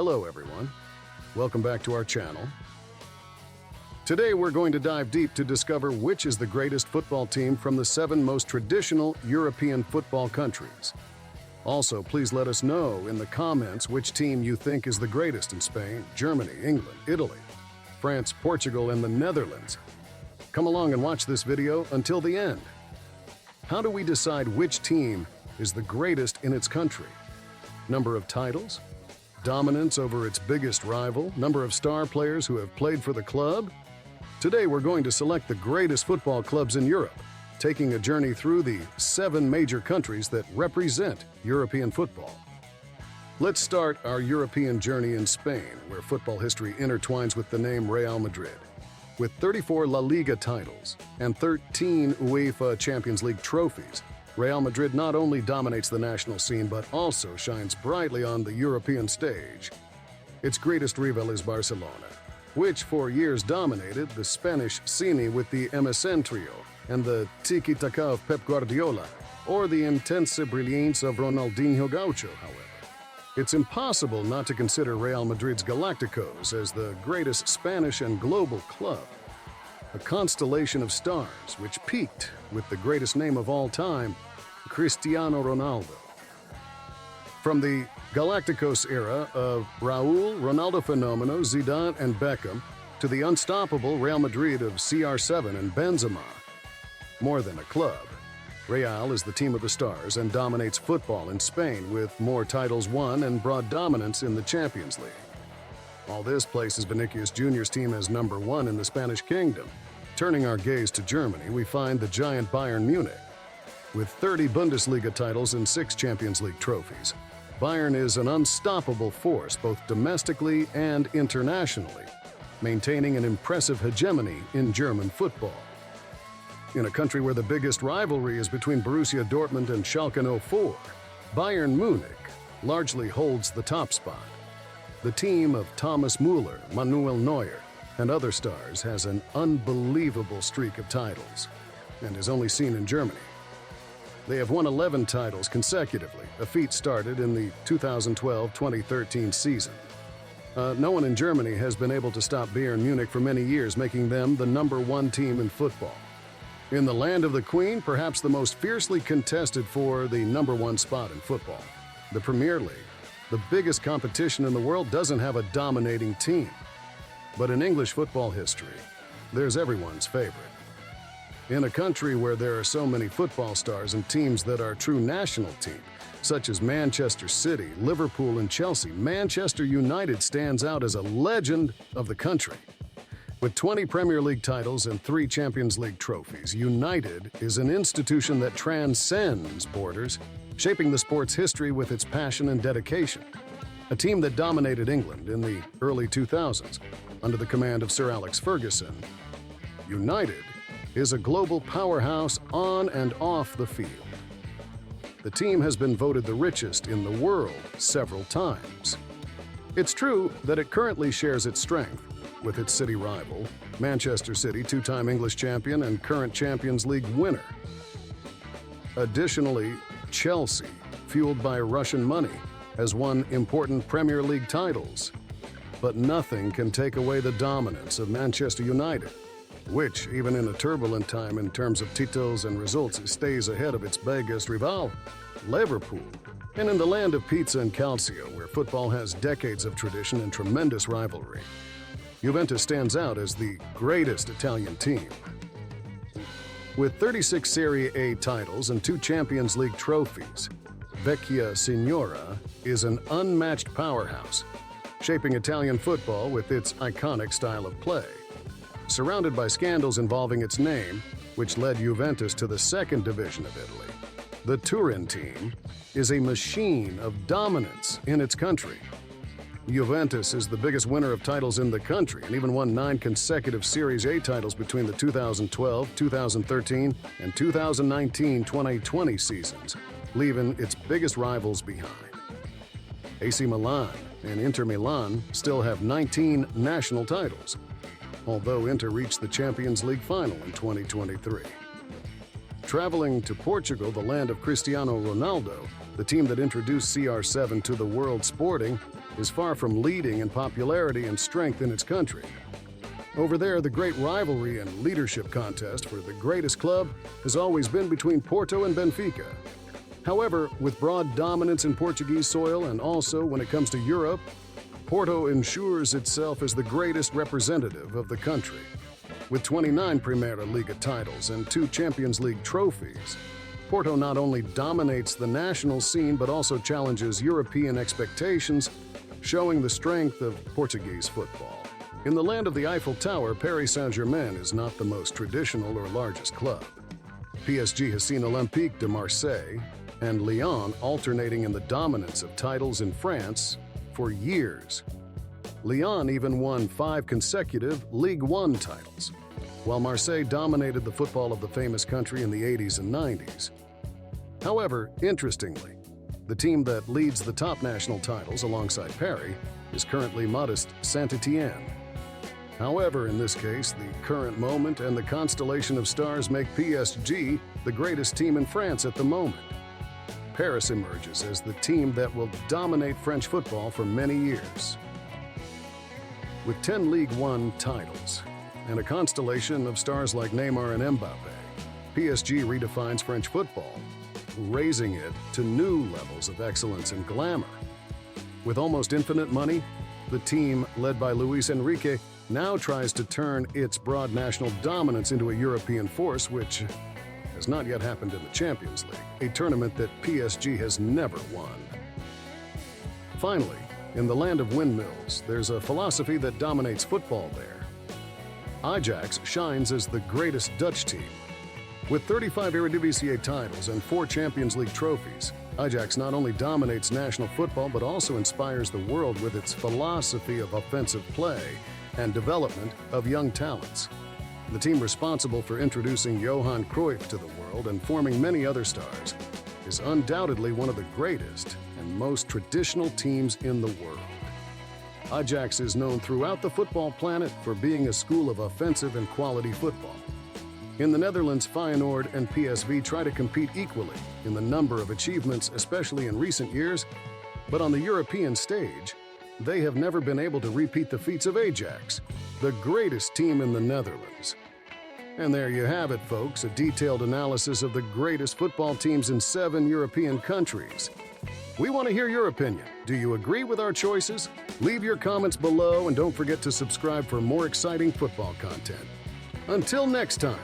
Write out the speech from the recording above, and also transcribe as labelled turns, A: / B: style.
A: Hello everyone, welcome back to our channel. Today we're going to dive deep to discover which is the greatest football team from the 7 most traditional European football countries. Also, please let us know in the comments which team you think is the greatest in Spain, Germany, England, Italy, France, Portugal, and the Netherlands. Come along and watch this video until the end. How do we decide which team is the greatest in its country? Number of titles? Dominance over its biggest rival? Number of star players who have played for the club? Today we're going to select the greatest football clubs in Europe, taking a journey through the 7 major countries that represent European football. Let's start our European journey in Spain, where football history intertwines with the name Real Madrid. With 34 La Liga titles and 13 UEFA Champions League trophies, Real Madrid not only dominates the national scene but also shines brightly on the European stage. Its greatest rival is Barcelona, which for years dominated the Spanish scene with the MSN trio and the tiki-taka of Pep Guardiola, or the intense brilliance of Ronaldinho Gaucho, however. It's impossible not to consider Real Madrid's Galacticos as the greatest Spanish and global club, a constellation of stars which peaked with the greatest name of all time, Cristiano Ronaldo. From the Galacticos era of Raúl, Ronaldo Fenomeno, Zidane, and Beckham, to the unstoppable Real Madrid of CR7 and Benzema. More than a club, Real is the team of the stars and dominates football in Spain with more titles won and broad dominance in the Champions League. All this places Vinicius Jr.'s team as number 1 in the Spanish kingdom. Turning our gaze to Germany, we find the giant Bayern Munich. With 30 Bundesliga titles and 6 Champions League trophies, Bayern is an unstoppable force both domestically and internationally, maintaining an impressive hegemony in German football. In a country where the biggest rivalry is between Borussia Dortmund and Schalke 04, Bayern Munich largely holds the top spot. The team of Thomas Müller, Manuel Neuer, and other stars has an unbelievable streak of titles and is only seen in Germany. They have won 11 titles consecutively, a feat started in the 2012-2013 season. No one in Germany has been able to stop Bayern Munich for many years, making them the number 1 team in football. In the land of the Queen, perhaps the most fiercely contested for the number 1 spot in football, the Premier League. The biggest competition in the world doesn't have a dominating team. But in English football history, there's everyone's favorite. In a country where there are so many football stars and teams that are true national teams, such as Manchester City, Liverpool, and Chelsea, Manchester United stands out as a legend of the country. With 20 Premier League titles and 3 Champions League trophies, United is an institution that transcends borders, shaping the sport's history with its passion and dedication. A team that dominated England in the early 2000s under the command of Sir Alex Ferguson, United is a global powerhouse on and off the field. The team has been voted the richest in the world several times. It's true that it currently shares its strength with its city rival, Manchester City, 2-time English champion and current Champions League winner. Additionally, Chelsea, fueled by Russian money, has won important Premier League titles. But nothing can take away the dominance of Manchester United, which, even in a turbulent time in terms of titles and results, stays ahead of its biggest rival, Liverpool. And in the land of pizza and calcio, where football has decades of tradition and tremendous rivalry, Juventus stands out as the greatest Italian team. With 36 Serie A titles and 2 Champions League trophies, Vecchia Signora is an unmatched powerhouse, shaping Italian football with its iconic style of play. Surrounded by scandals involving its name, which led Juventus to the 2nd division of Italy, the Turin team is a machine of dominance in its country. Juventus is the biggest winner of titles in the country and even won 9 consecutive Series A titles between the 2012, 2013, and 2019-2020 seasons, leaving its biggest rivals behind. AC Milan and Inter Milan still have 19 national titles, although Inter reached the Champions League final in 2023. Traveling to Portugal, the land of Cristiano Ronaldo, the team that introduced CR7 to the world sporting, is far from leading in popularity and strength in its country. Over there, the great rivalry and leadership contest for the greatest club has always been between Porto and Benfica. However, with broad dominance in Portuguese soil and also when it comes to Europe, Porto ensures itself as the greatest representative of the country. With 29 Primeira Liga titles and 2 Champions League trophies, Porto not only dominates the national scene but also challenges European expectations, showing the strength of Portuguese football. In the land of the Eiffel Tower, Paris Saint-Germain is not the most traditional or largest club. PSG has seen Olympique de Marseille and Lyon alternating in the dominance of titles in France for years. Lyon even won 5 consecutive Ligue 1 titles, while Marseille dominated the football of the famous country in the 80s and 90s. However, interestingly, the team that leads the top national titles alongside Paris is currently modest Saint-Étienne. However, in this case, the current moment and the constellation of stars make PSG the greatest team in France at the moment. Paris emerges as the team that will dominate French football for many years. With 10 Ligue 1 titles and a constellation of stars like Neymar and Mbappé, PSG redefines French football, raising it to new levels of excellence and glamour. With almost infinite money, the team, led by Luis Enrique, now tries to turn its broad national dominance into a European force, which has not yet happened in the Champions League, a tournament that PSG has never won. Finally, in the land of windmills, there's a philosophy that dominates football there. Ajax shines as the greatest Dutch team. With 35 Eredivisie titles and 4 Champions League trophies, Ajax not only dominates national football but also inspires the world with its philosophy of offensive play and development of young talents. The team responsible for introducing Johan Cruyff to the world and forming many other stars is undoubtedly one of the greatest and most traditional teams in the world. Ajax is known throughout the football planet for being a school of offensive and quality football. In the Netherlands, Feyenoord and PSV try to compete equally in the number of achievements, especially in recent years, but on the European stage, they have never been able to repeat the feats of Ajax, the greatest team in the Netherlands. And there you have it, folks, a detailed analysis of the greatest football teams in 7 European countries. We want to hear your opinion. Do you agree with our choices? Leave your comments below and don't forget to subscribe for more exciting football content. Until next time.